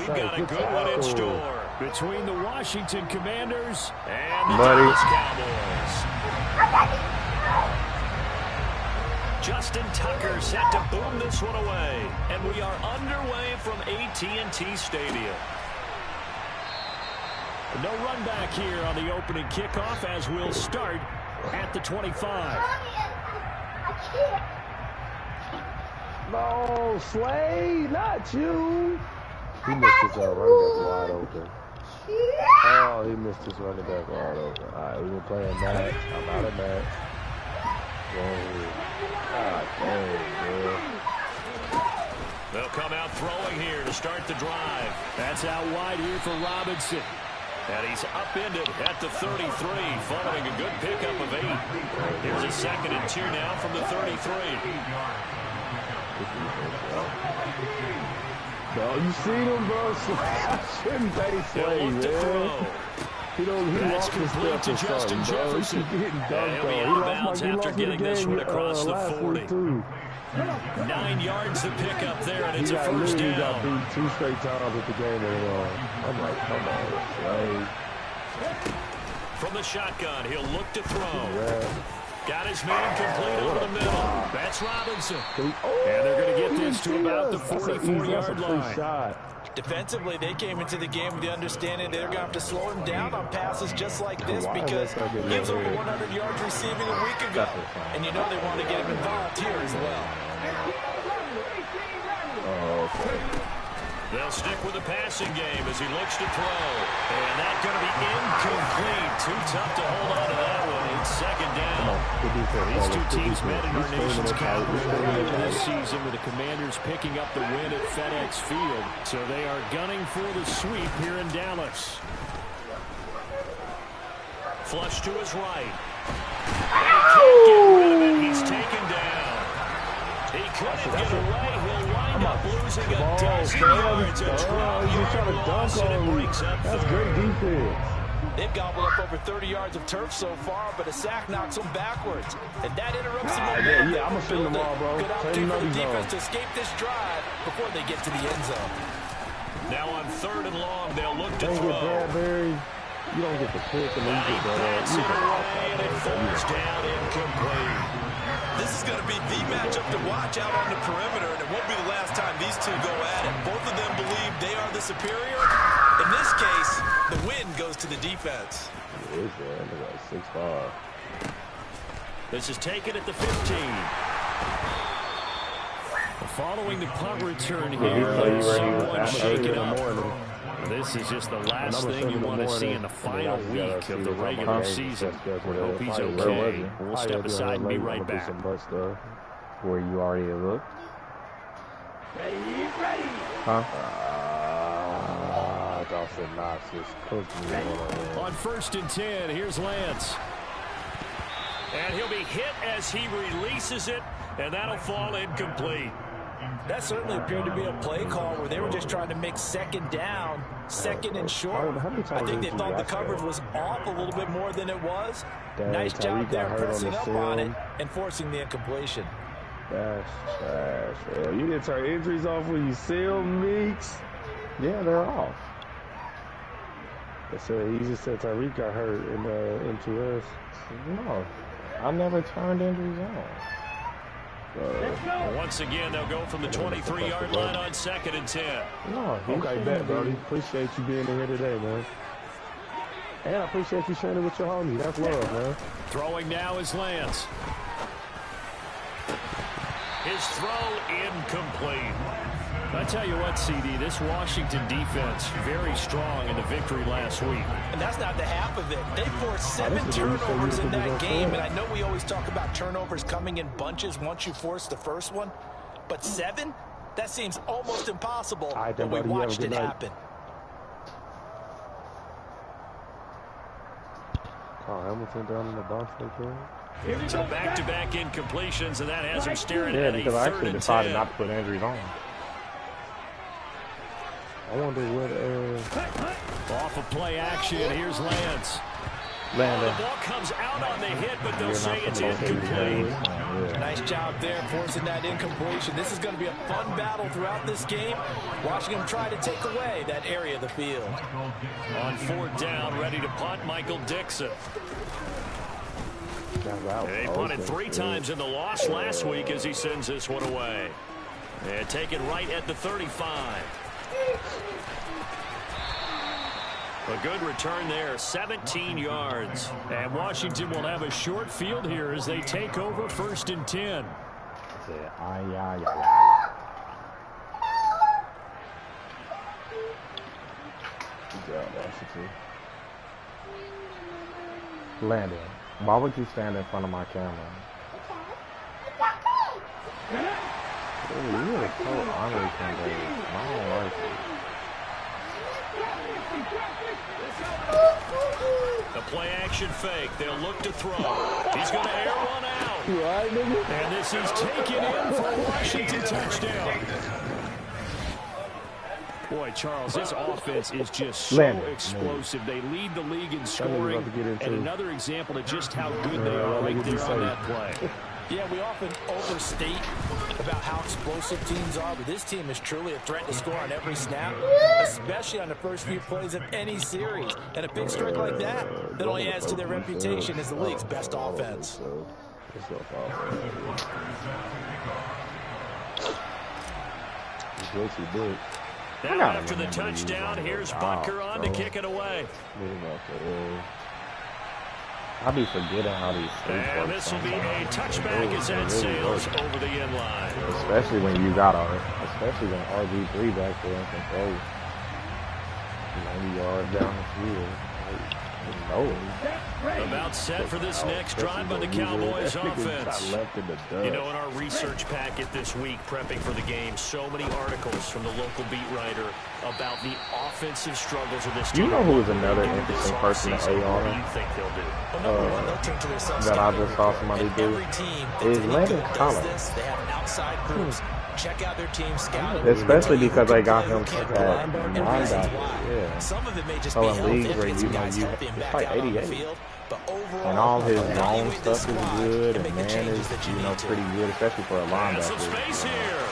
They've got a good one in store between the Washington Commanders and the Dallas Cowboys. Justin Tucker set to boom this one away, and we are underway from AT&T Stadium. No run back here on the opening kickoff as we'll start at the 25. No, Slade, not you. He missed his running back wide open. Oh, he missed his running back wide open. All right, we were playing match. I'm out of match. God dang, man. They'll come out throwing here to start the drive. That's out wide here for Robinson. And he's upended at the 33, following a good pickup of 8. Here's a 2nd and 2 now from the 33. No, you see him, bro. I shouldn't pay Slade, man. He lost his step to Justin Jefferson. He's getting dunked, he'll be out of bounds after getting this one across the 40. 9 yards to pick up there, and it's a first down. He got beat 2 straight times with the game on. I'm like, come on, Slade. From the shotgun, he'll look to throw. Got his man complete over the middle. That's Robinson. And they're going to get this to about the 44-yard line. Defensively, they came into the game with the understanding they're going to have to slow him down on passes just like this because he was over 100 yards receiving a week ago. And you know they want to get him involved here as well. They'll stick with the passing game as he looks to throw. And that's going to be incomplete. Too tough to hold on to that one. It's 2nd down. These two teams met in our nation's capital earlier this season with the Commanders picking up the win at FedEx Field. So they are gunning for the sweep here in Dallas. Flush to his right. And he can't get rid of it. He's taken down. He couldn't get away. He'll wind up losing a dozen yards. A 12-yard loss, and it breaks up 3rd. That's great defense. They've gobbled up over 30 yards of turf so far, but a sack knocks them backwards. And that interrupts the momentum. Yeah, I'm going to send them all, bro. Good opportunity for the defense to escape this drive before they get to the end zone. Now on 3rd and long, they'll look to throw. Bradbury. You don't get the pick and then you get that. And it falls down incomplete. This is going to be the matchup to watch out on the perimeter, and it won't be the last time these two go at it. Both of them believe they are the superior. In this case, the win goes to the defense. It is, man. They're like 6'5". This is taken at the 15. Following the punt return here, someone shaken up. This is just the last thing you want to see in the final week of the regular season. We hope he's okay. We'll step aside and be right back. Where you already looked. Ready. Huh? Dawson Knox just cooked me. On 1st and 10, here's Lance. And he'll be hit as he releases it, and that'll fall incomplete. That certainly appeared to be a play call where they were just trying to make 2nd down, 2nd and short. I think they thought the coverage was off a little bit more than it was. Nice job there pressing up on it and forcing the incompletion. That's trash. You didn't turn injuries off when you seal Meeks. Yeah, they're off. They said he just said Tyreek got hurt in M2S. No, I never turned injuries on. Once again, they'll go from the 23-yard line on 2nd and 10. No, okay, bet, Brody. Appreciate you being in here today, man. And I appreciate you sharing it with your homie. That's love, man. Throwing now is Lance. His throw incomplete. I tell you what, CD, this Washington defense very strong in the victory last week. And that's not the half of it. They forced 7 turnovers in that game, and I know we always talk about turnovers coming in bunches once you force the first one, but 7? That seems almost impossible when we watched it happen. Oh, Hamilton down in the box right there. So back-to-back incompletions, and that has him staring at a 3rd and 10. Yeah, because I actually decided not to put injuries on. I wonder what, off of play action, here's Lance. The ball comes out on the hit, but they'll say it's incomplete. Nice job there forcing that incompletion. This is going to be a fun battle throughout this game. Watching them try to take away that area of the field. On 4th down, ready to punt, Michael Dixon. He punted 3 times in the loss last week as he sends this one away. And taken right at the 35. A good return there, 17 yards. And Washington will have a short field here as they take over 1st and 10. Landon, why would you stand in front of my camera? You are so angry today. I don't like it. The play action fake. They'll look to throw. He's going to air one out. And this is taken in for a Washington touchdown. Boy, Charles, this offense is just so explosive. They lead the league in scoring. And another example of just how good they are right there on that play. Yeah, we often overstate about how explosive teams are, but this team is truly a threat to score on every snap, especially on the first few plays of any series. And a big strike like that only adds to their reputation as the league's best offense. Now after the touchdown, here's Butker on to kick it away. I'll be forgetting how these things work. And this will be a touchback as that sails over the end line. Especially when you got especially when RG3 back there in control. 90 yards down the field. About set for this next drive by the Cowboys offense. You know, in our research packet this week, prepping for the game, so many articles from the local beat writer about the offensive struggles of this team. You know who is another interesting person to A on? What do you think they'll do? That I just saw somebody do is Landon Collins. They have outside groups. Check out their team scouting. Especially because they got him at linebacker. Yeah. Some of it may just so be in health leagues where it's like 88. And all his zone stuff is good, and man is, pretty good, especially for a linebacker. Some space here.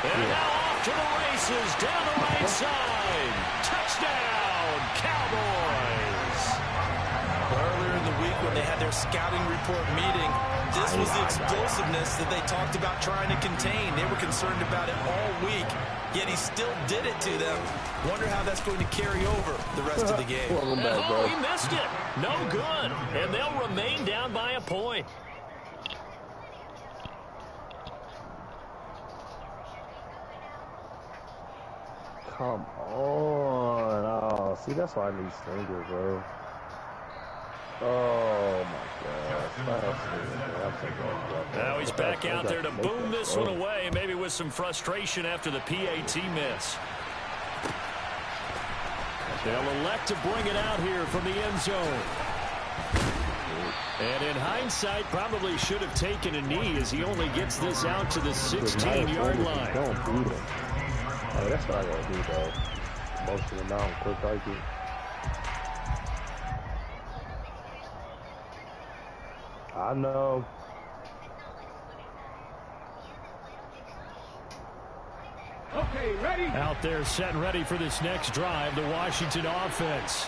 And now off to the races, down the right side. Touchdown, Cowboys. Earlier in the week when they had their scouting report meeting, this was the explosiveness that they talked about trying to contain. They were concerned about it all week, yet he still did it to them. Wonder how that's going to carry over the rest of the game. Oh, he missed it. No good. And they'll remain down by a point. Come on. Oh, see, that's why I need Stinger, bro. Oh, my gosh. Now he's back out there to boom this one away, maybe with some frustration after the PAT miss. They'll elect to bring it out here from the end zone. And in hindsight, probably should have taken a knee as he only gets this out to the 16-yard line. Oh, that's what I got to do, though. Most of them down quick like it. I know. Okay, ready. Out there set and ready for this next drive, the Washington offense.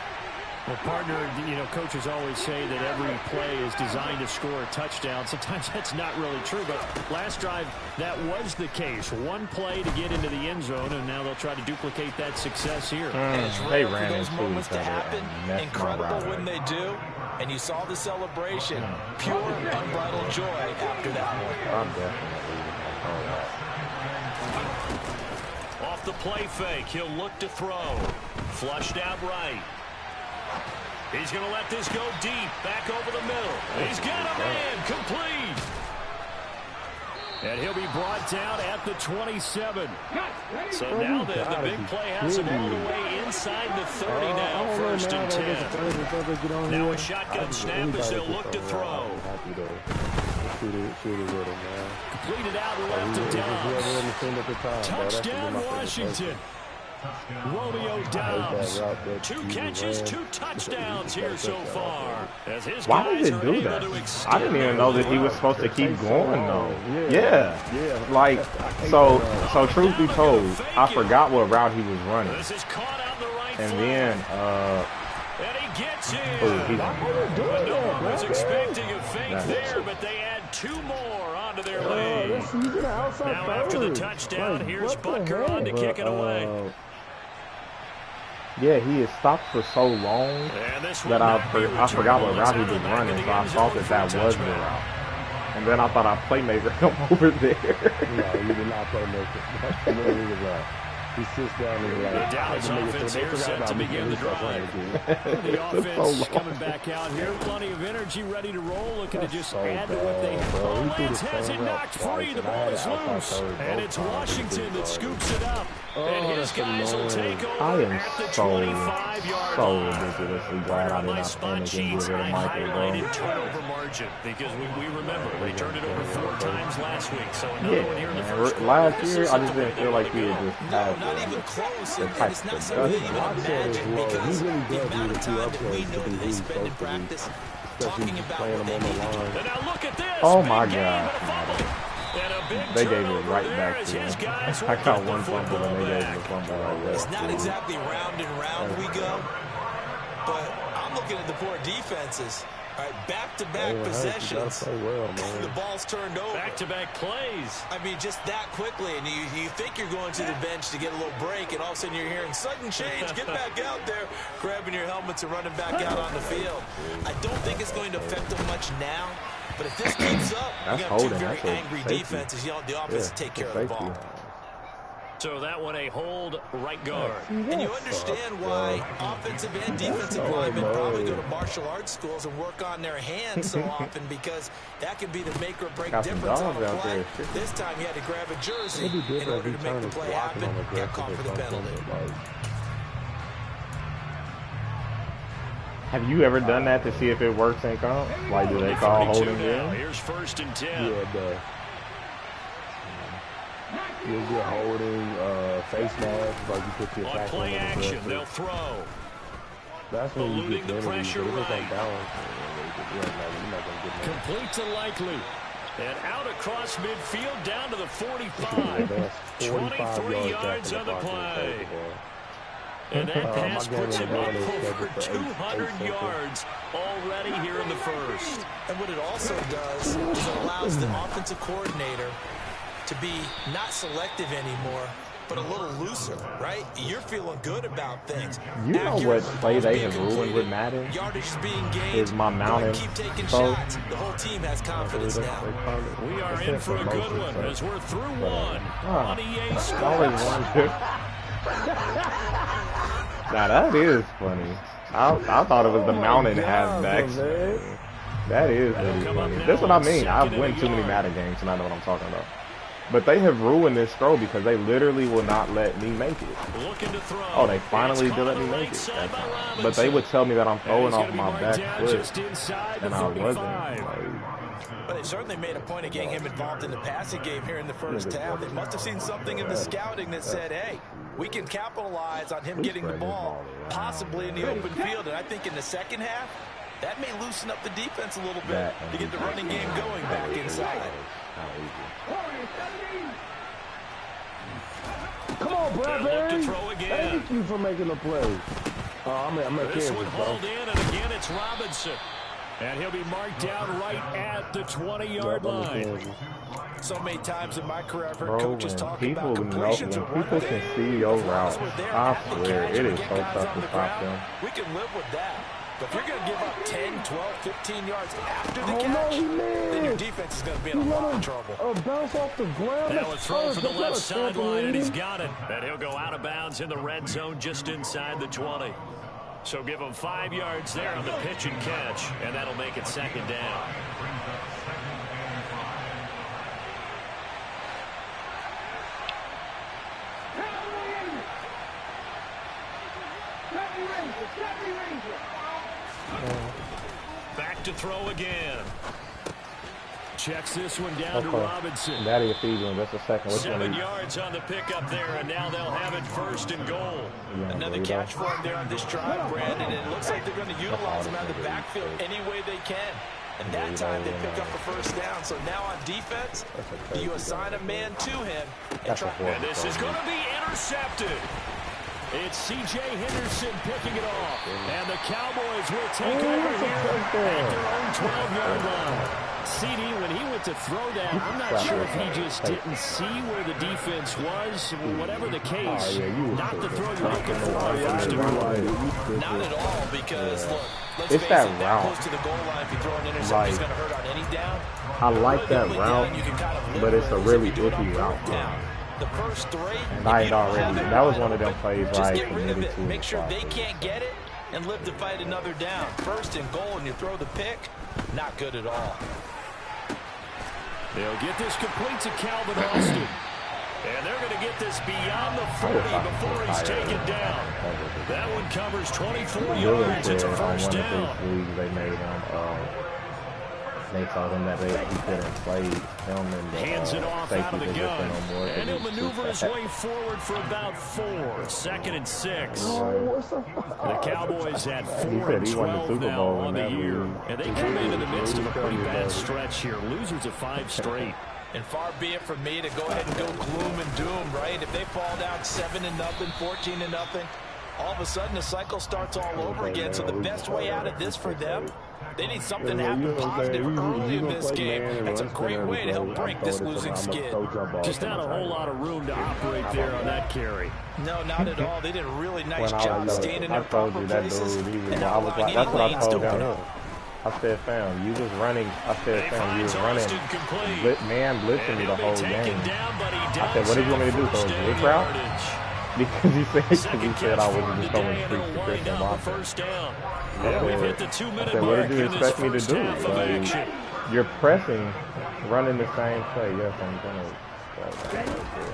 Well, partner, coaches always say that every play is designed to score a touchdown. Sometimes that's not really true, but last drive, that was the case. One play to get into the end zone, and now they'll try to duplicate that success here. And it's rare for those moments to happen. Incredible when they do. And you saw the celebration. Pure, unbridled joy after that one. I'm definitely off the play fake, he'll look to throw. Flushed out right. He's going to let this go deep, back over the middle. He's got a man, complete. And he'll be brought down at the 27. So now the big play has him all the way inside the 30 now, 1st and 10. Now a shotgun snap as they'll look to throw. Completed out left to Dobbs. Touchdown, Washington. Romeo Dobbs, 2 catches, 2 touchdowns here so far. As his Why guys did it are do able that? to I extend didn't even their know that he lead. was supposed to keep going though. Yeah. Like, so truth be told, I forgot what route he was running. This is caught out the right And flank. then, And he gets in. but no one was expecting a fake there, but they add 2 more onto their lead. Now after the touchdown, here's Butker on to kick it away. Yeah, he had stopped for so long that I forgot what route he was running, so I thought that was the route. And then I thought I playmaker him over there. No, you did not playmaker. That's the way he was like. He sits down and he's like, The Dallas offense here set to begin the drive. The offense coming back out here. Plenty of energy, ready to roll. Looking to just add to what they have. Lance has it knocked free. The ball is loose. And it's Washington that scoops it up. And his guys will take over at the 25-yard line. Ridiculously glad I did not panic and get rid of Michael, bro. Highlighted turnover margin because we remember they turned it over 4 times last week. So another one here in the first last year, I just didn't feel like he had just had not even close. the And type it's of not something you even Watson is imagine low. because He really the does amount need of a few time that we upgrades to know be that who they he's spend in supposed to be. practice Especially talking about playing what him they on the need to do. line. And now look at this. Oh my Big game God. and a fumble. And a big They gave it turnover right there back as to his him. guys I will got get the one fumble football and they gave back. him the fumble right there. It's not exactly round and round we go, but I'm looking at the poor defenses. All right, back-to-back possessions. The ball's turned over. Back-to-back plays. I mean, just that quickly, and you think you're going to the bench to get a little break, and all of a sudden you're hearing sudden change. Get back out there, grabbing your helmets and running back out on the field. I don't think it's going to affect them much now, but if this keeps up, you have 2 very angry defenses. You know, the offense to take care of the ball. So that one a hold right guard. And you understand why offensive and defensive linemen probably go to martial arts schools and work on their hands so often, because that can be the make or break difference on a play. This time he had to grab a jersey in order to make the play happen. Got caught for the penalty. Have you ever done that to see if it works in comp? Like, do they call holding in? Here's 1st and 10. Yeah, it does. You'll get holding, face mask, like you put your On tackle play on the action, they'll throw. That's when you Eluding get the pressure right. Complete to Likely. And out across midfield, down to the 45. 23 yards on the play. And that pass puts him up over 200 yards already here in the first. And what it also does is it allows the offensive coordinator to be not selective anymore, but a little looser, right? You're feeling good about things. You know what play they have ruined with Madden? Yardage is being gained. Is my mountain. Keep taking shots. The whole team has confidence now. We are in for a good one as we're through one on EA Sports. Now that is funny. I thought it was the mountain halfbacks. That is really funny. That's what I mean. I've won too many Madden games and I know what I'm talking about. But they have ruined this throw because they literally will not let me make it. Oh, they finally did let me make it. But they would tell me that I'm throwing off my back foot, and I wasn't. But they certainly made a point of getting him involved in the passing game here in the first half. They must have seen something in the scouting that said, hey, we can capitalize on him getting the ball, possibly in the open field. And I think in the second half, that may loosen up the defense a little bit to get the running game going back inside. Come on, Bradbury. Thank you for making the play. I'm this one hauled in, and again it's Robinson. And he'll be marked down right at the 20-yard line. So many times in my career, I've heard coaches talk about completions. When people can see your route, I swear, it is so tough to stop them. We can live with that. But if you're going to give up 10, 12, 15 yards after the catch, then your defense is going to be in a lot of trouble. Bounce off the ground. Now a throw from the left sideline, and he's got it. And he'll go out of bounds in the red zone just inside the 20. So give him 5 yards there on the pitch and catch, and that'll make it 2nd down. Back to throw again. Checks this one down to Robinson. Daddy Ephesians, that's the second. 7 yards on the pickup there, and now they'll have it 1st and goal. Another catch for him there on this drive, Brandon, and it looks like they're going to utilize him out of the backfield any way they can. And that time they pick up a 1st down. So now on defense, you assign a man to him. And this is going to be intercepted. It's C.J. Henderson picking it off. And the Cowboys will take over here at their own 12-yard line. CD, when he went to throw that, I'm not sure if he just didn't see where the defense was. Whatever the case, not the throw you're looking for. Not at all, because, look, let's it's face that it, route. Close to the goal line, if you throw an interception, it's going to hurt on any down. I like that route, but it's a really iffy route. The first 3, and I had already, that was one of them plays just I get rid of committed it. to. Make sure they can't get it and live to fight another down. 1st and goal, and you throw the pick, not good at all. They'll get this complete to Calvin Austin. And they're going to get this beyond the 40 before he's taken down. That one covers 24 yards. It's a 1st down. They made him, they told him that he couldn't play him and hands it off out of the gun. And he'll maneuver his way forward for about 4. 2nd and 6. The Cowboys had 4 and 12 now on the year. And they come in the midst of a pretty bad stretch here. Losers of 5 straight. And far be it from me to go ahead and go gloom and doom, right? If they fall down 7-0, 14-0, all of a sudden the cycle starts all over again. So the best way out of this for them, they need something to happen positive early in this game. That's a great way to help break this losing skid. Just not a whole lot of room to operate there on that carry. No, not at all. They did a really nice job staying in their proper places. That's what I told him. I said, fam, you was running. I said, fam, you was running. Man blitzing me the whole game. I said, what did you want me to do? Throw a quick route? Because he said I wasn't just throwing streaks to Christian Watson. I said, what did you expect me to do? Like, you're pressing, running the same play. Yes, I'm going to.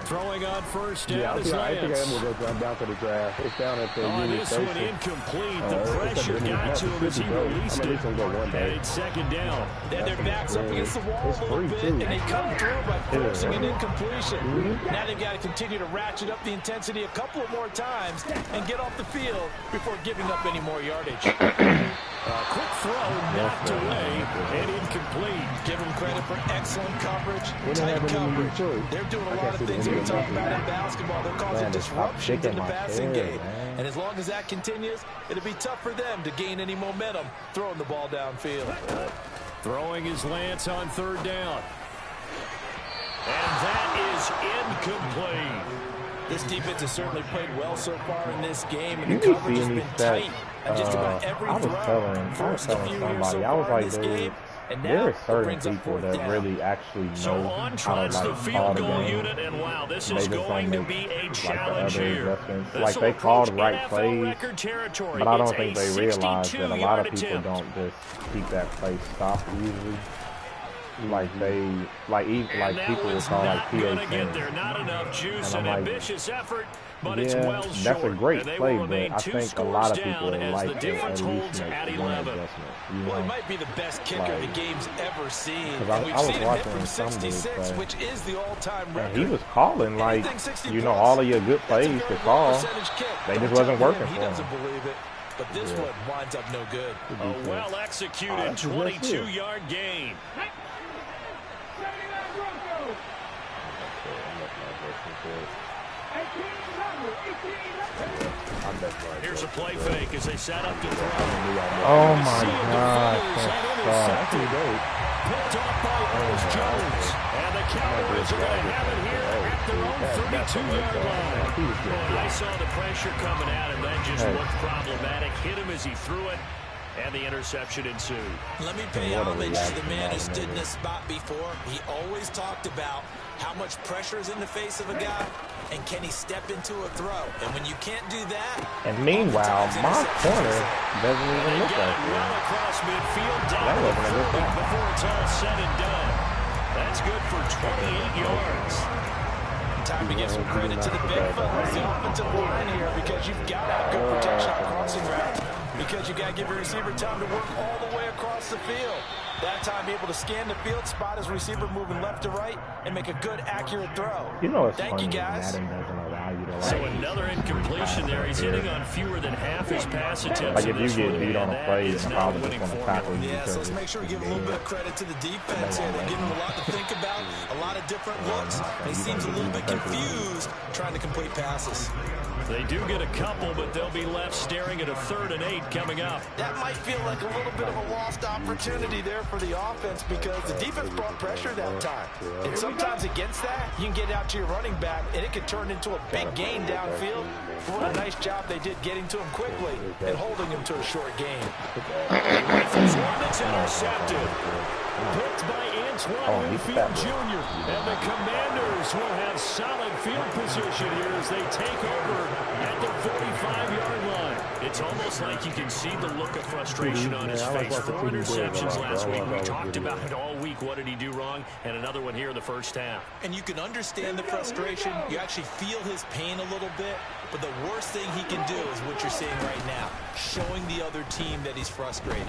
Throwing on 1st down is I think Lance. I'm going to go down for the draft. It's down at the On this one incomplete. The pressure got to him as he released it. And it's 2nd down. And their backs up against the wall a little bit, and they come through by forcing an incompletion. Now they've got to continue to ratchet up the intensity a couple of more times and get off the field before giving up any more yardage. Quick throw, knocked away, and incomplete. Give them credit for excellent coverage, tight coverage. They're doing a lot of things we talk about in basketball. They're causing disruptions in the passing game. And as long as that continues, it'll be tough for them to gain any momentum throwing the ball downfield. Throwing is Lance on 3rd down. And that is incomplete. This defense has certainly played well so far in this game, and the coverage has been tight. And just about every throw, first a few years so far in this game, and now there are certain people that really actually know how to like call the game. And wow, this is going to be a challenge here. Like they call the right plays, but I don't think they realize that a lot of people don't just keep that play stopped usually. Like people will call like PA10. Not enough juice and ambitious effort, but it's well short. That's a great play, but I think a lot of people like to at least make one adjustment. Well, he might be the best kicker the game's ever seen. And we've seen him hit from 66, which is the all-time record. And he was calling like, all of your good plays to call. They just wasn't working for him. He doesn't believe it. But this one winds up no good. A well-executed 22-yard gain. Here's a play fake as they set up to throw. Oh my God. Picked off by Ernest Jones. And the Cowboys are going to have it here at their own 32-yard line. I saw the pressure coming at him. That just looked problematic. Hit him as he threw it. And the interception ensued. Let me pay homage to the man who stood in this spot before. He always talked about how much pressure is in the face of a guy, and can he step into a throw? And when you can't do that, and meanwhile, my corner doesn't even look like it. Well across midfield, down before it's all said and done. That's good for 28 yards. Time to give some credit to the big fellas, the offensive line here, because you've got to have good protection on crossing route. because you got to give your receiver time to work all the way across the field. That time, able to scan the field, spot his receiver moving left to right, and make a good, accurate throw. You know it's Thank funny, you, guys. Madden doesn't allow you to, So another incompletion there. He's hitting on fewer than half his pass attempts. Like if you get beat on a play, it's probably just going to tackle you. Yeah, so let's make sure we give a little bit of credit to the defense here. They're giving him a lot to think about, a lot of different looks, and he seems a little bit confused trying to complete passes. They do get a couple, but they'll be left staring at a 3rd and 8 coming up. That might feel like a little bit of a lost opportunity there for the offense because the defense brought pressure that time. And sometimes against that, you can get out to your running back, and it can turn into a big gain downfield. What a nice job they did getting to him quickly and holding him to a short gain. Rifles one that's intercepted. Picked by Antoine Winfield Jr. And the Commanders will have solid field position here as they take over at the 45-yard line. It's almost like you can see the look of frustration on his face. 4 interceptions last week. We talked about it all week. What did he do wrong? And another one here in the first half. And you can understand the frustration. You actually feel his pain a little bit. But the worst thing he can do is what you're seeing right now, showing the other team that he's frustrated.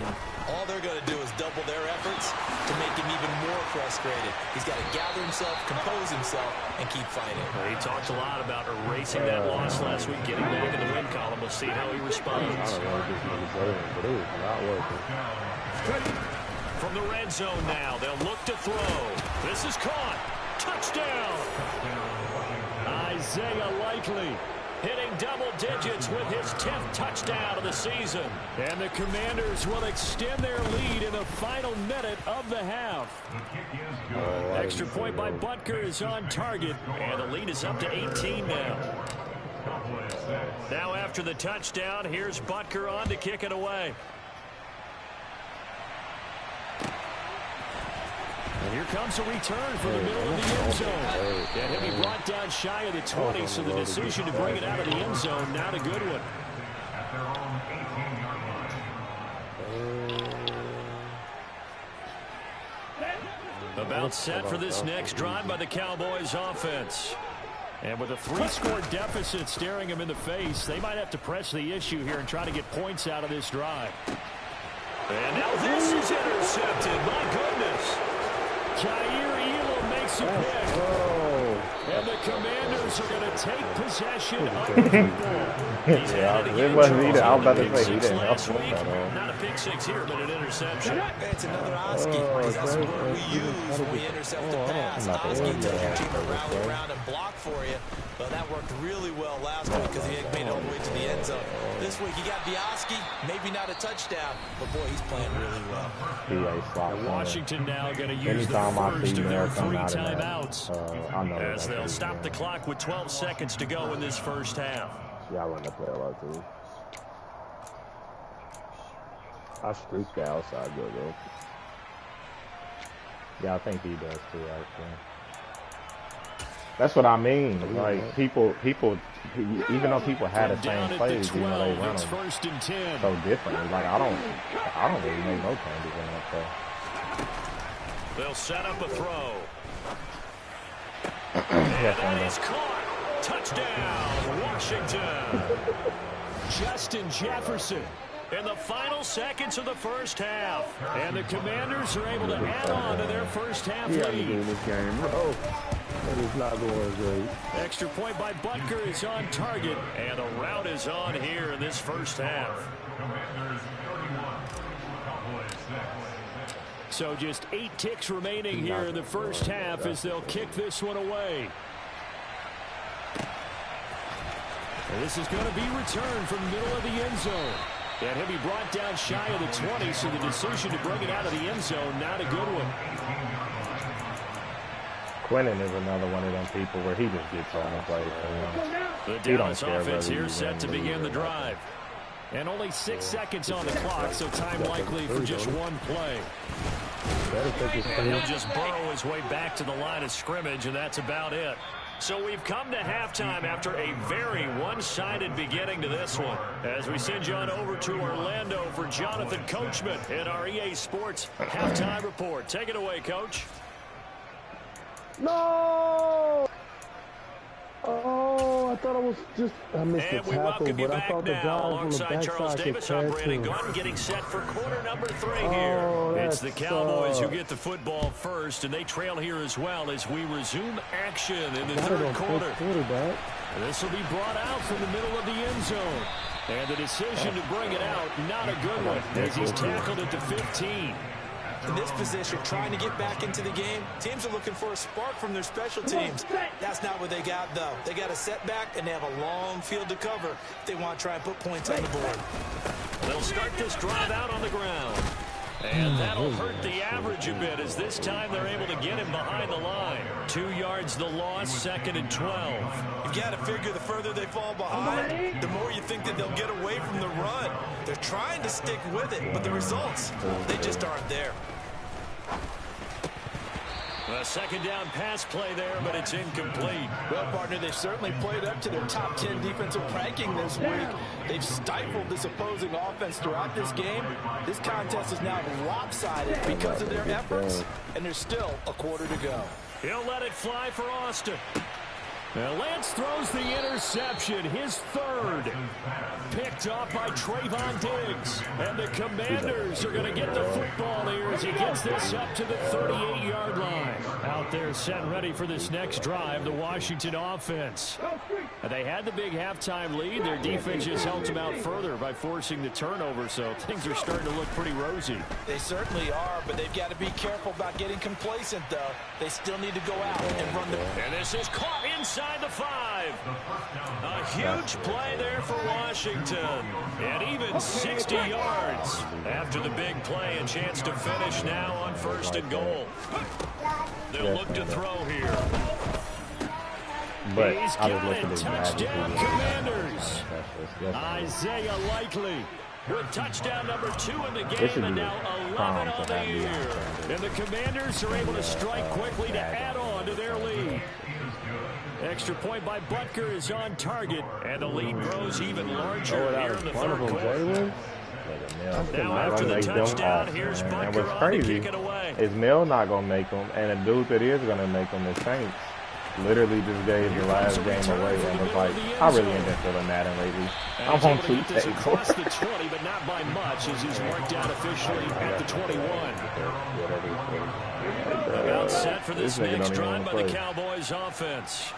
All they're going to do is double their efforts to make him even more frustrated. He's got to gather himself, compose himself, and keep fighting. Well, he talked a lot about erasing that loss last week, getting back in the win column. We'll see how he responds. But it was not working. From the red zone now, they'll look to throw. This is caught. Touchdown. Isaiah Likely hitting double digits with his 10th touchdown of the season. And the Commanders will extend their lead in the final minute of the half. Extra point by Butker is on target, and the lead is up to 18 now. Now after the touchdown, here's Butker on to kick it away. And here comes a return from the middle of the end zone. And he'll be brought down shy of the 20, so the decision to bring it out of the end zone, not a good one. About set for this next drive by the Cowboys offense. And with a 3-score deficit staring them in the face, they might have to press the issue here and try to get points out of this drive. And now this is intercepted. My goodness. Jair Elam makes a pick. And the Commanders are going to take possession of the football. It wasn't either. I was about to say he didn't help him. Not a pick 6 here, but an interception. It's another Oski, because that's what we use when we intercept the pass. Oski tells your team to rally around and block for you. But that worked really well last week because he made it all the way to the end zone. This week he got Oski, maybe not a touchdown, but boy, he's playing really well. Washington now going to use the first of their 3 timeouts as they'll stop the clock with 12 seconds to go in this first half. Yeah, I run the play a lot too. I streak the outside good though. Yeah, I think he does too, actually. That's what I mean. Like people, even though people had the same plays, you know, they run them so differently. Like I don't really make no changes in that play. They'll set up a throw. And that is caught. Touchdown, Washington. Justin Jefferson in the final seconds of the first half. And the Commanders are able to add on to their first half lead. That is not going great. Extra point by Butker is on target. And a route is on here in this first half. So just 8 ticks remaining here in the first half as they'll kick this one away. And this is going to be returned from the middle of the end zone. And he'll be brought down shy of the 20, so the decision to bring it out of the end zone, not a good one. Quinnen is another one of them people where he just gets on the play. The Dallas offense here set to begin the drive. And only 6 seconds on the clock, so time likely for just one play. And he'll just burrow his way back to the line of scrimmage, and that's about it. So we've come to halftime after a very one-sided beginning to this one. As we send you on over to Orlando for Jonathan Coachman in our EA Sports Halftime Report. Take it away, Coach. No! Oh, I thought I was just, I missed the tackle, but I thought the guy on the backside could catch him. Getting set for quarter number 3 here. It's the Cowboys who get the football first, and they trail here as well as we resume action in the third quarter. This will be brought out from the middle of the end zone. And the decision to bring it out, not a good one, as he's tackled at the 15. In this position, trying to get back into the game, teams are looking for a spark from their special teams. That's not what they got, though. They got a setback, and they have a long field to cover if they want to try and put points on the board. They'll start this drive out on the ground. And that'll hurt the average a bit, as this time they're able to get him behind the line. 2 yards the loss, 2nd and 12. You've got to figure the further they fall behind, the more you think that they'll get away from the run. They're trying to stick with it, but the results, they just aren't there. A 2nd down pass play there, but it's incomplete. Well, partner, they've certainly played up to their top 10 defensive ranking this week. They've stifled this opposing offense throughout this game. This contest is now lopsided because of their efforts, and there's still a quarter to go. He'll let it fly for Austin. Now Lance throws the interception, his 3rd. Picked off by Trayvon Diggs. And the Commanders are going to get the football here as he gets this up to the 38-yard line. Out there set and ready for this next drive, the Washington offense. And they had the big halftime lead. Their defense just helped them out further by forcing the turnover, so things are starting to look pretty rosy. They certainly are, but they've got to be careful about getting complacent, though. They still need to go out and run the... And this is caught inside the 5. A huge play there for Washington. And even 60 yards. After the big play, a chance to finish now on 1st and goal. They'll look to throw here. But he's I was got looking it. at Touchdown, Commanders. Isaiah Likely with touchdown number 2 in the game, and now 11 on the year. And the Commanders are able to strike quickly to add on to their lead. Extra point by Butker is on target, and the lead grows even larger here in the 3rd quarter. Now after the touchdown, here's Butker. And what's crazy is Mill not going to make them, and the dude that is going to make them is Saints. Literally just gave the last game away, and it's like, I really ain't been feeling Madden lately. I'm on 2 tables. Across the 20, but not by much, as he's marked out officially at the 21. About set for this next drive by the Cowboys offense.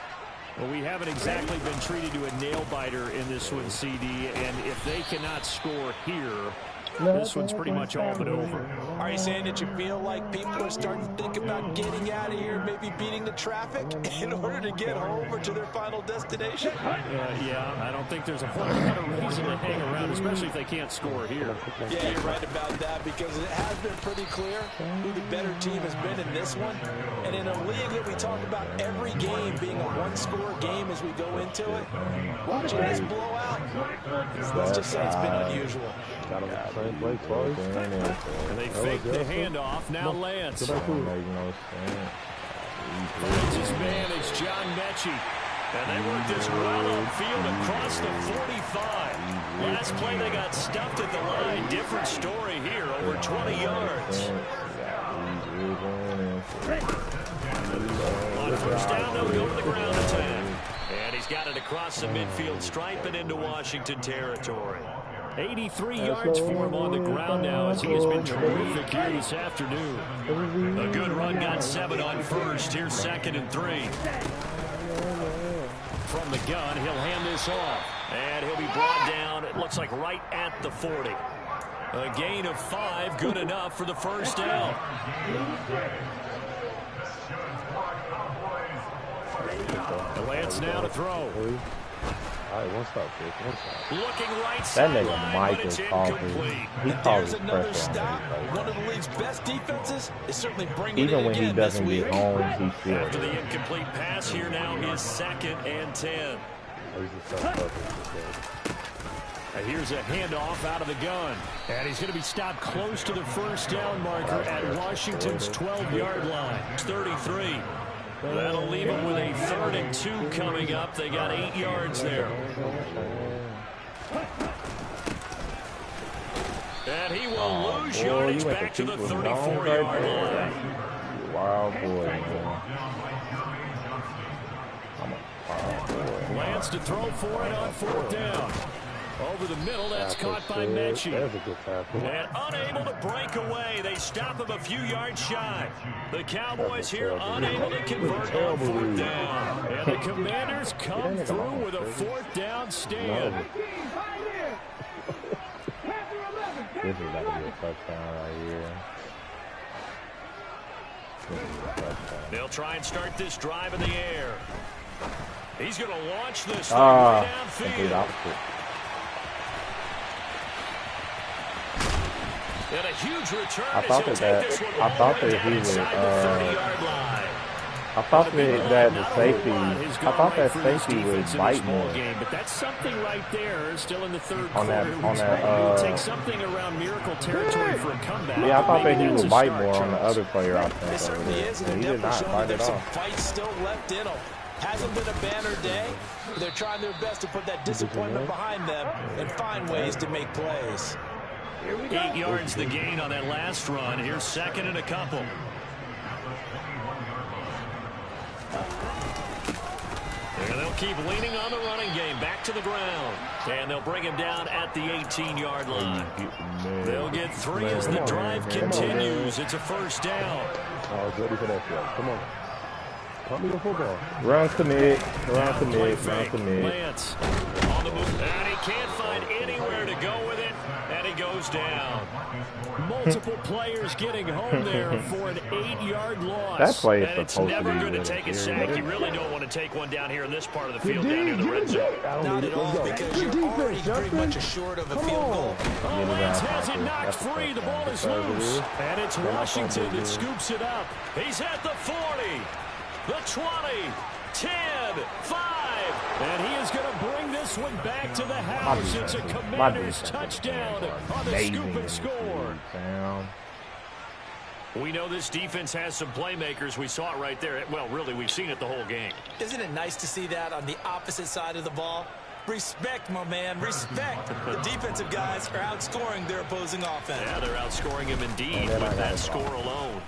Well, we haven't exactly been treated to a nail-biter in this one, CD, and if they cannot score here, this one's pretty much all but over. Are you saying that you feel like people are starting to think about getting out of here, maybe beating the traffic in order to get home or to their final destination? Yeah, I don't think there's a whole lot of reason to hang around, especially if they can't score here. Yeah, you're right about that, because it has been pretty clear who the better team has been in this one. And in a league that we talk about every game being a one-score game as we go into it, watching this blowout, let's just say it's been unusual. And they fake the handoff. Now Lance. Finds his man is John Mechie. And they work this well upfield across the 45. Last play they got stuffed at the line. Different story here. Over 20 yards. On 1st down, they'll go to the ground attack. And he's got it across the midfield stripe and into Washington territory. 83 yards for him on the ground now, as he has been terrific here this afternoon. A good run, got 7 on 1st. Here's 2nd and 3. From the gun, he'll hand this off. And he'll be brought down, it looks like right at the 40. A gain of 5, good enough for the 1st down. Lance now to throw. All right, one stop, Chris. One stop. Looking right that nigga sideline, Mike but is it's calling. incomplete. He calls Another pressure stop. on him. One of the league's best defenses is certainly bringing Even it when he again doesn't this get week. home, he feels After the it. incomplete pass, here now is 2nd and 10. Here's a handoff out of the gun. And he's going to be stopped close to the 1st down marker at Washington's 12-yard line. It's 33. That'll leave him with a 3rd and 2 coming up. They got 8 yards there. And he will lose yardage back to the 34-yard line. Wild boy, man. Lance to throw for it on 4th down. Over the middle, that's caught by Mechie. And unable to break away. They stop him a few yards shy. The Cowboys here unable to convert on 4th down. And the Commanders come through with a 4th down stand. This is about to be a touchdown right here. They'll try and start this drive in the air. He's going to launch this thing right downfield. And a huge return. I thought that he was. I thought that the safety. I thought that safety would bite more. But that's something right there. Still in the third on quarter. that. Take something around miracle territory for a comeback. Yeah, I thought that he would bite more on the other player out there. It certainly is, and he did not bite at all. Some fight still left in him. Hasn't been a banner day, but they're trying their best to put that disappointment behind them and find ways to make plays. 8 yards the gain on that last run. Here's 2nd and a couple. And they'll keep leaning on the running game. Back to the ground. And they'll bring him down at the 18-yard line. They'll get 3 as the drive continues. It's a 1st down. I was ready for that play. Come on. Pump me the football. Run commit. Run commit. Run commit. Lance on the move. And he can't find anywhere to go with it. And he goes down. Multiple players getting home there for an 8-yard loss. That play is and it's never good to take a sack. You really don't want to take one down here in this part of the field, down near the red zone. Not at all, because you're already pretty much assured of a field goal. Oh, Lance has it knocked free. The ball is loose. And it's Washington that scoops it up. He's at the 40, the 20, 10, 5. And he is going to bring this one back to the house. It's a Commanders touchdown on the scoop and score. We know this defense has some playmakers. We saw it right there. Well, really, we've seen it the whole game. Isn't it nice to see that on the opposite side of the ball? Respect, my man, respect. The defensive guys are outscoring their opposing offense. Yeah, they're outscoring him indeed with that score alone.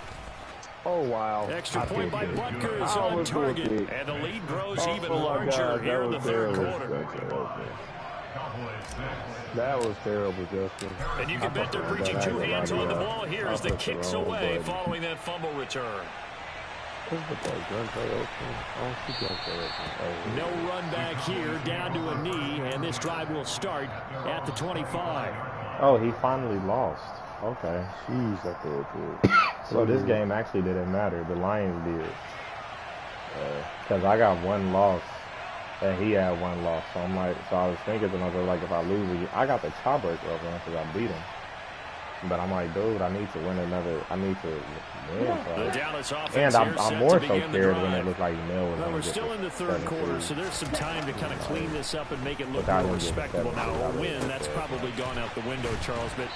Oh, wow. Extra point by Butker is on target. And the lead grows even larger here in the third quarter. That was terrible, Justin. And you can bet they're reaching 2 hands on the ball here as the kicks away following that fumble return. No run back here, down to a knee, and this drive will start at the 25. Oh, he finally lost. Okay. Jeez, I thought so this game actually didn't matter. The Lions did. Because I got 1 loss, and he had 1 loss. So I'm like, so I was thinking to myself, like, if I lose, I got the tiebreaker over him because I beat him. But I'm like, dude, I need to win another. I need to win. And I'm more so scared when it looks like Mel was. Well, we're still in the third quarter, so there's some time to kind of clean this up and make it look more respectable. Now, a win, that's probably gone out the window, Charles. But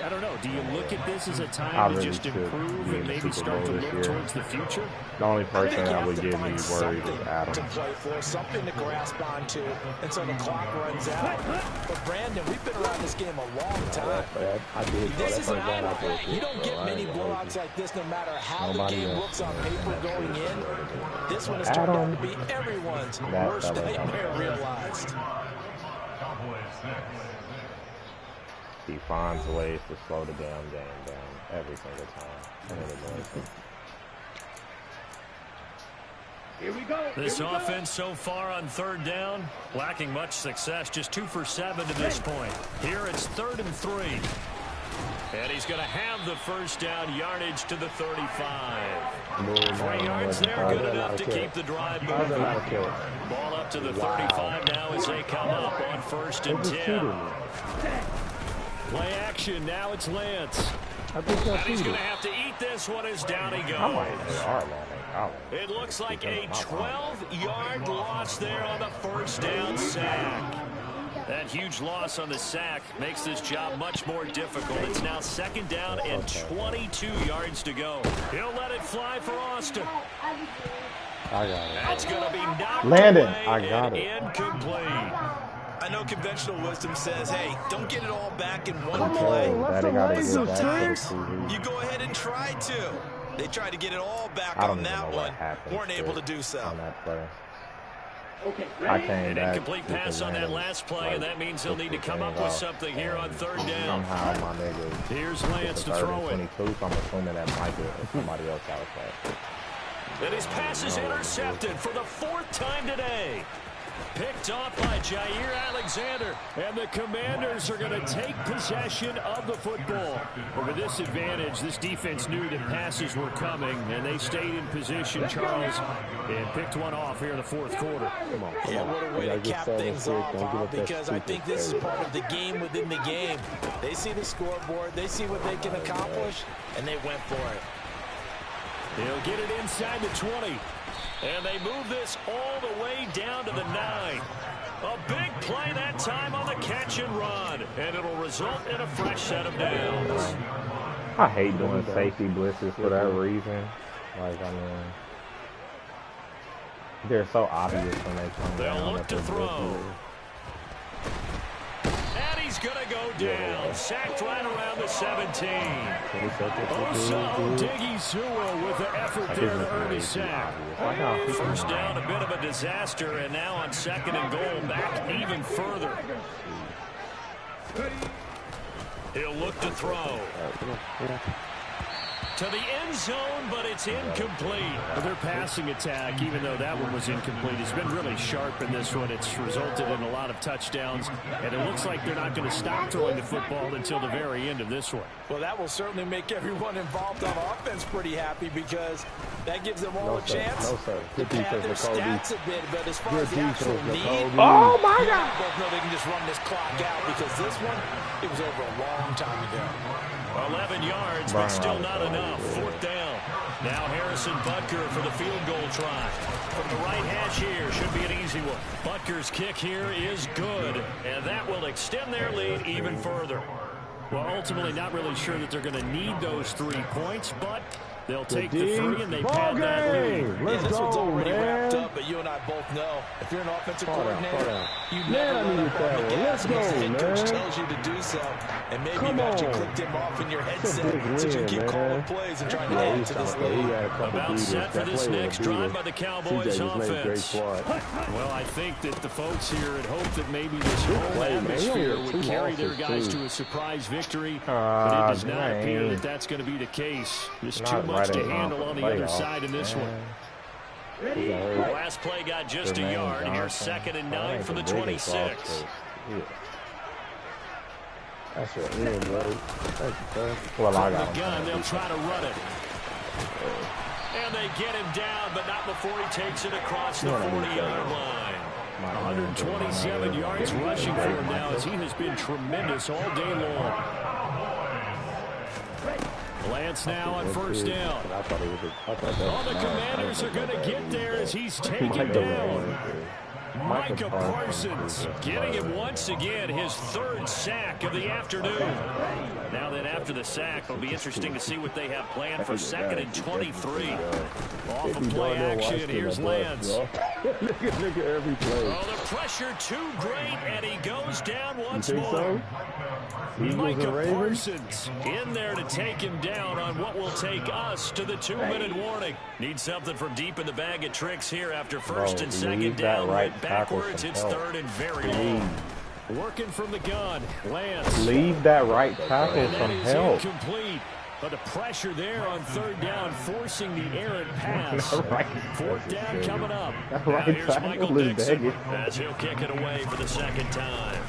I don't know. Do you look at this as a time to just improve and maybe start to look towards the future? The only person that would get me worried is Adam. To play for, something to grasp onto until the clock runs out. But Brandon, we've been around this game a long time. This is an outlier. You don't get many blowouts like this no matter how the game looks on paper going in. This one has turned out to be everyone's worst nightmare realized. He finds ways to slow the damn game down every single time. Here we go. This offense so far on 3rd down, lacking much success. Just 2 for 7 to this point. Here it's 3rd and 3. And he's going to have the 1st down, yardage to the 35. 3 yards there, good enough to keep the drive moving. Ball up to the 35 now as they come up on 1st and 10. Play action, now it's Lance. And he's going to have to eat this one as down he goes. It looks like a 12-yard loss there on the 1st down sack. That huge loss on the sack makes this job much more difficult. It's now 2nd down and 22 yards to go. He'll let it fly for Austin. I got it. That's going to be knocked Landon, away I got and it. incomplete. I know conventional wisdom says, hey, don't get it all back in one play. Sometimes you go ahead and try to. They tried to get it all back on that one. Weren't able to do so. On that play. I came An back. incomplete pass on that last play, and that means they'll need to come up with something here on third down. Somehow my nigga. Here's Lance to throw it. 22, so I'm assuming that might be somebody else out there. And his pass is intercepted for the 4th time today. Picked off by Jair Alexander. And the Commanders are going to take possession of the football. But with this advantage, this defense knew that passes were coming, and they stayed in position, Charles, and picked one off here in the 4th quarter. Yeah, what a way to cap things off, Bob, because I think this is part of the game within the game. They see the scoreboard, they see what they can accomplish, and they went for it. They'll get it inside the 20. And they move this all the way down to the 9. A big play that time on the catch and run. And it'll result in a fresh set of downs. I hate doing safety blitzes for that reason. Like, I mean, they're so obvious when they come down. They'll look to throw. And he's going to go down. Sacked right around the 17. Osa Odighizuwa with the effort there to earn his sack. First down, a bit of a disaster, and now on 2nd and goal, back even further. He'll look to throw. To the end zone, but it's incomplete. Well, their passing attack, even though that one was incomplete, has been really sharp in this one. It's resulted in a lot of touchdowns, and it looks like they're not going to stop throwing the football until the very end of this one. Well, that will certainly make everyone involved on offense pretty happy because that gives them all a chance to pad their stats a bit. But as far as the actual need, oh my God! Both know they can just run this clock out because this one, it was over a long time ago. 11 yards, but still not enough. 4th down. Now Harrison Butker for the field goal try. From the right hash here, should be an easy one. Butker's kick here is good, and that will extend their lead even further. Well, ultimately not really sure that they're going to need those 3 points, but they'll take the 3 and they pad that lead. This one's already wrapped up, but you and I both know if you're an offensive coordinator, you never run up on the gas unless the head coach tells you to do so. And maybe you've actually clicked him off in your headset since you keep calling plays and trying to add to this lead. About set for this next drive by the Cowboys offense. Well, I think that the folks here had hoped that maybe this whole atmosphere would carry their guys to a surprise victory, but it does not appear that that's going to be the case. There's too much to handle on the other side in this one. Last play got just a yard. Here's 2nd and 9 for the 26. That's your end, buddy. Well, I got him. They'll try to run it. And they get him down, but not before he takes it across the 40-yard line. 127 yards rushing for him now as he has been tremendous all day long. Lance now on 1st down. Oh, the Commanders are going to get there as he's taken down. Micah Parsons getting him once again his 3rd sack of the afternoon. Now then, after the sack, it'll be interesting to see what they have planned for 2nd and 23. Off of play action, here's Lance. Look at every play. Oh, the pressure too great, and he goes down once more. So? Micah Parsons in there to take him down on what will take us to the 2-minute warning. Need something from deep in the bag of tricks here after 1st and 2nd down. Right backwards, it's 3rd and very long. Working from the gun, Lance. Leave that right tackle some help. Incomplete. But the pressure there on 3rd down, forcing the errant pass. 4th down coming up. Now here's Michael Dixon as he'll kick it away for the 2nd time.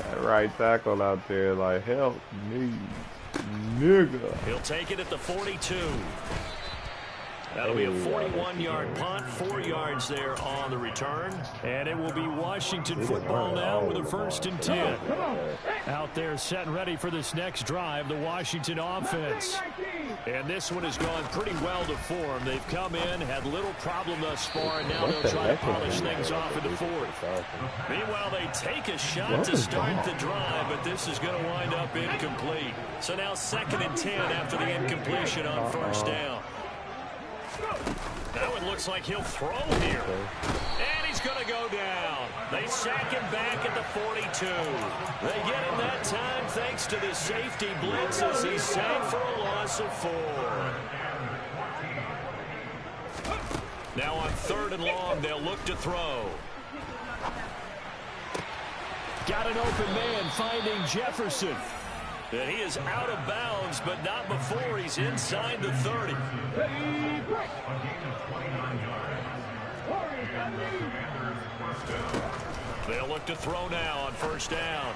That right tackle out there, like, help me, nigga. He'll take it at the 42. That'll be a 41-yard punt, 4 yards there on the return. And it will be Washington football now with a 1st and 10. Out there set and ready for this next drive, the Washington offense. And this one has gone pretty well to form. They've come in, had little problem thus far, and now they'll try to polish things off in the 4th. Meanwhile, they take a shot to start the drive, but this is going to wind up incomplete. So now 2nd and 10 after the incompletion on 1st down. Now it looks like he'll throw here. And he's going to go down. They sack him back at the 42. They get him that time thanks to the safety blitz as he's sacked for a loss of 4. Now on 3rd and long, they'll look to throw. Got an open man finding Jefferson. And he is out of bounds, but not before he's inside the 30. They'll look to throw now on 1st down.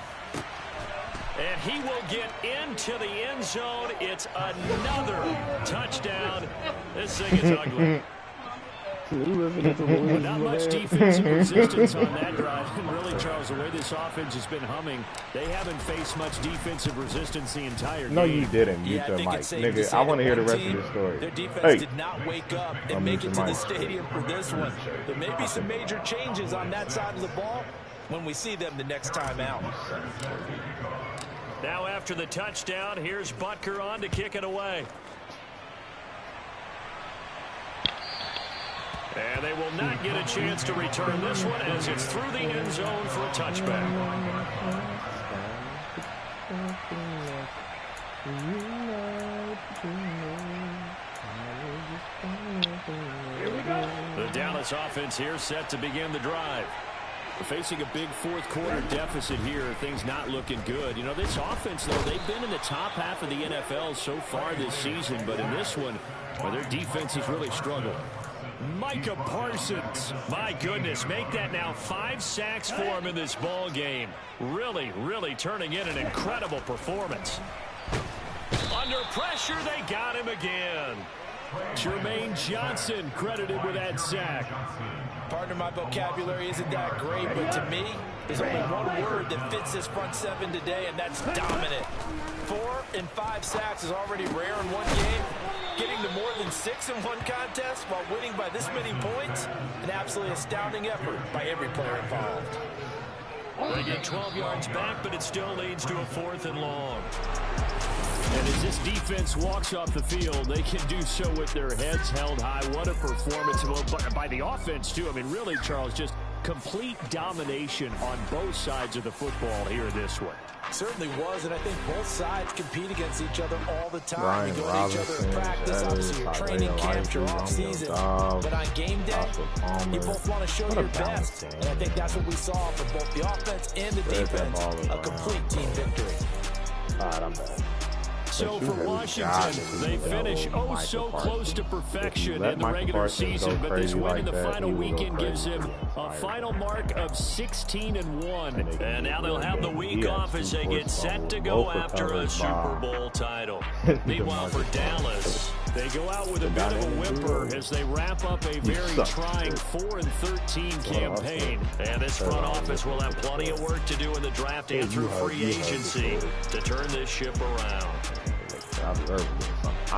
And he will get into the end zone. It's another touchdown. This thing is ugly. Not much defensive resistance on that drive. And really, Charles, the way this offense has been humming, they haven't faced much defensive resistance the entire game. No, you didn't. Mute your mic. Nigga, I want to hear the rest of this story. Their defense did not wake up and make it to the stadium for this one. There may be some major changes on that side of the ball when we see them the next time out. Now after the touchdown, here's Butker on to kick it away. And they will not get a chance to return this one as it's through the end zone for a touchback. The Dallas offense here set to begin the drive. We're facing a big 4th quarter deficit here. Things not looking good. You know, this offense, though, they've been in the top half of the NFL so far this season. But in this one, well, their defense has really struggled. Micah Parsons. My goodness, make that now 5 sacks for him in this ball game. Really, really turning in an incredible performance. Under pressure, they got him again. Jermaine Johnson credited with that sack. Partner, my vocabulary isn't that great, but to me, there's only one word that fits this front 7 today, and that's dominant. 4 and 5 sacks is already rare in one game. Getting to more than 6 in one contest while winning by this many points, an absolutely astounding effort by every player involved. They get 12 yards back, but it still leads to a 4th and long. And as this defense walks off the field, they can do so with their heads held high. What a performance by the offense, too. I mean, really, Charles, just complete domination on both sides of the football here in this one. Certainly was, and I think both sides compete against each other all the time. Ryan You go to each other in practice, obviously your training camp, your off-season. But on game day, you both want to show your best. And I think that's what we saw from both the offense and the defense. A complete team victory. All right, I'm back. So for Washington, they finish so close to perfection in the regular season, but this win in the final weekend gives him a final mark of 16-1. And now they'll have the week off as they get set to go after a Super Bowl title. Meanwhile, for Dallas, they go out with a bit of a whimper as they wrap up a very trying 4-13 campaign. And this front office will have plenty of work to do in the draft and through free agency to turn this ship around. I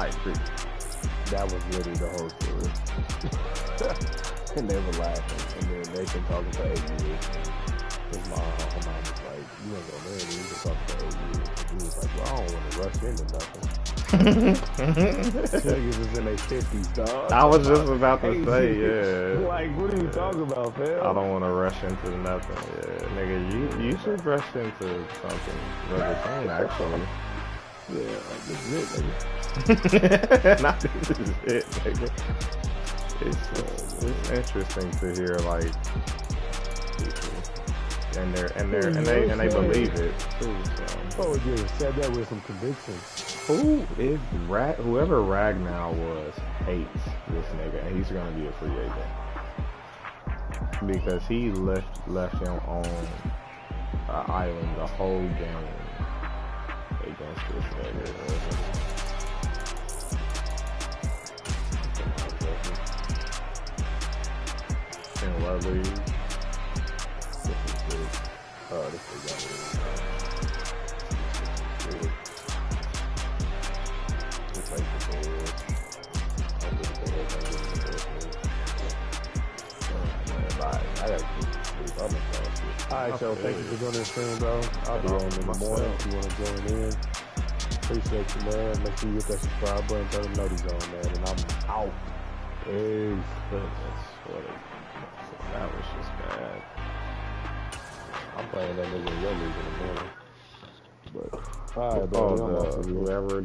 agree. That was literally the whole story. And they were laughing. And then they been talking for 8 years. His mom was like, you ain't gonna marry me. You can talk for 8 years. And he was like, well, I don't want to rush into nothing. Niggas is in their 50s, dog. I was just about to say, yeah. Like, what are you talking about, fam? I don't want to rush into nothing. Yeah, nigga, you should rush into something really soon, actually. Yeah, like this is it, nigga. Not this is it, nigga. It's interesting to hear like people, and they believe it too. So. Oh, you said that with some conviction. Whoever Ragnow was hates this nigga, and he's gonna be a free agent because he left him on an island the whole game. Against this nigga. In what league? This is good. Oh, this is good. This like the board. I gotta keep other stuff. Alright, so thank you for joining the stream, bro. I'll be on in the morning if you want to join in. Appreciate you, man. Make sure you hit that subscribe button, turn the notice on, man. And I'm out. Peace. That was just bad. I'm playing that nigga in your league in the morning. But, alright, bro. Whoever